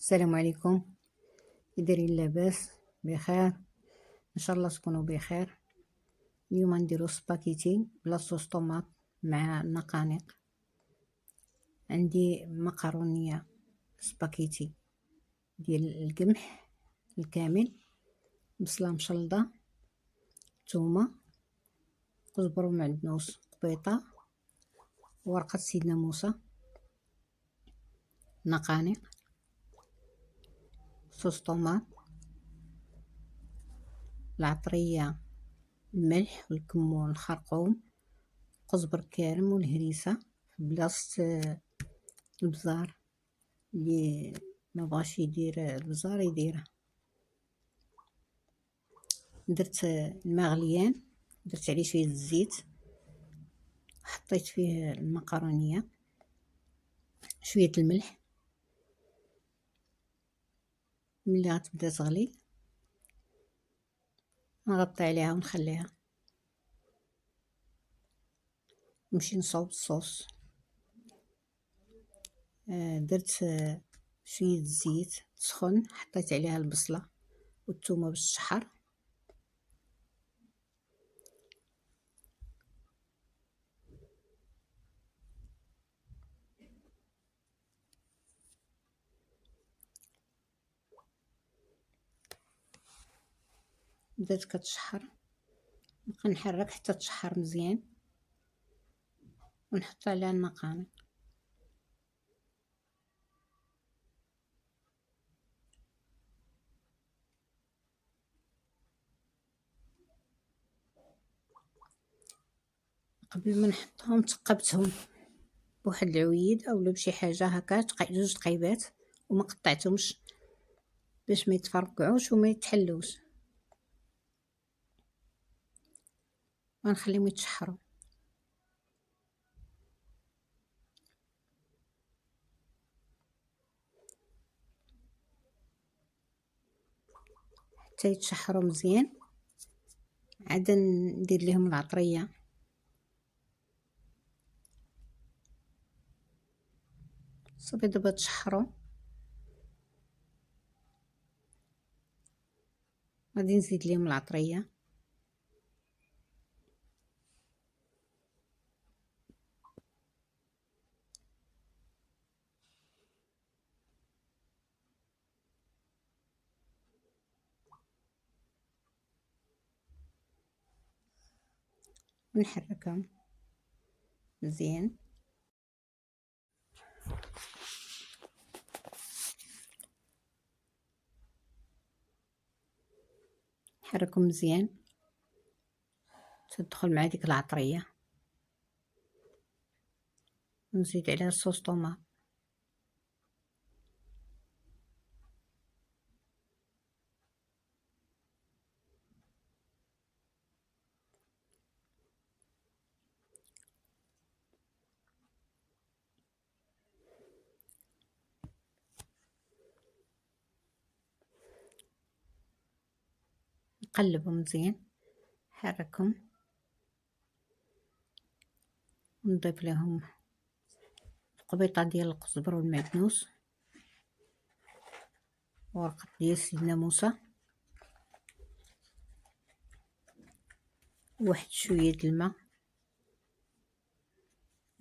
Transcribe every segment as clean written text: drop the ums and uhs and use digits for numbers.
السلام عليكم. دايرين لاباس بخير؟ ان شاء الله تكونوا بخير. اليوم نديرو سباكيتي بلا صوص طوماط مع النقانق. عندي مقرونيه سباكيتي ديال القمح الكامل، بصله مشلضه، ثومه، كزبر ومعدنوس، قبيطه، ورقه سيدنا موسى، نقانق، صوص طوماط، العطريه، الملح والكمون الخرقوم، قزبر كارم والهريسه في بلاصه البزار. اللي ما بغاش يدير البزار يديره. درت الماء غليان، درت عليه شويه الزيت، حطيت فيه المقرونيه، شويه الملح. ملي غتبدا تغلي نغطي عليها ونخليها. نمشي نصوب الصوص. درت شويه الزيت سخن، حطيت عليها البصله والثومه باش تشحر. بدات كتشحر، نبقى نحرك حتى تشحر مزيان ونحط عليها النقانق. قبل ما نحطهم تقبتهم بواحد العويد اولا بشي حاجه هكا، جوج تقيبات، وما قطعتهمش باش ما يتفرقعوش وما يتحلوش. غنخليهم يتشحروا حتى يتشحروا مزيان. عاد ندير لهم العطريه. صافي دابا تشحروا، غادي نزيد لهم العطريه. ونحركهم مزيان. نحركهم مزيان تدخل مع ديك العطريه، ونزيد عليها صوص طوماط. نقلبهم مزيان، نحركهم، ونضيف لهم القبيطه ديال القزبر والمعدنوس، ورقه ديال سيدنا موسى، واحد شويه الماء،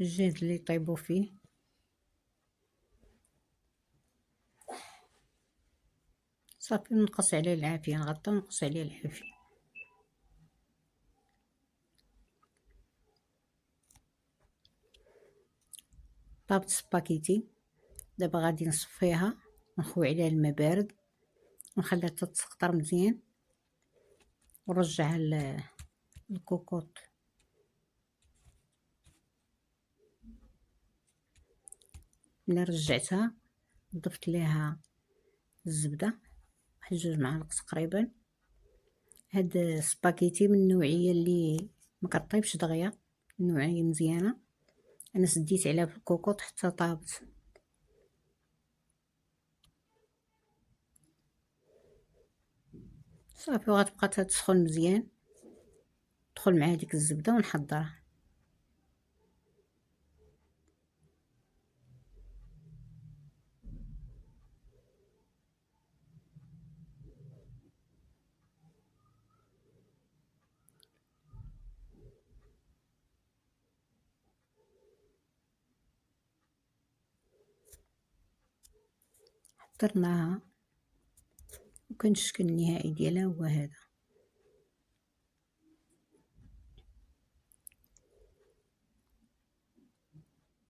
الجهد اللي يطيبوا فيه. صافي نقص عليه العافيه، نغطي ونقص عليه العافيه. طابت سباكيتي. دابا غادي نصفيها ونخوي عليها الماء بارد ونخليها تتسقطر مزيان، ونرجعها للكوكوط. ملي رجعتها ضفت ليها الزبده، واحد 2 معالق تقريبا. هاد سباكيتي من النوعيه اللي ما كطيبش دغيا، نوعيه مزيانه. انا سديت عليها في الكوكوط حتى طابت. صافي وغتبقى تسخن مزيان، تدخل مع ديك الزبده ونحضرها. اخترناها وكان الشكل النهائي ديالها هو هذا.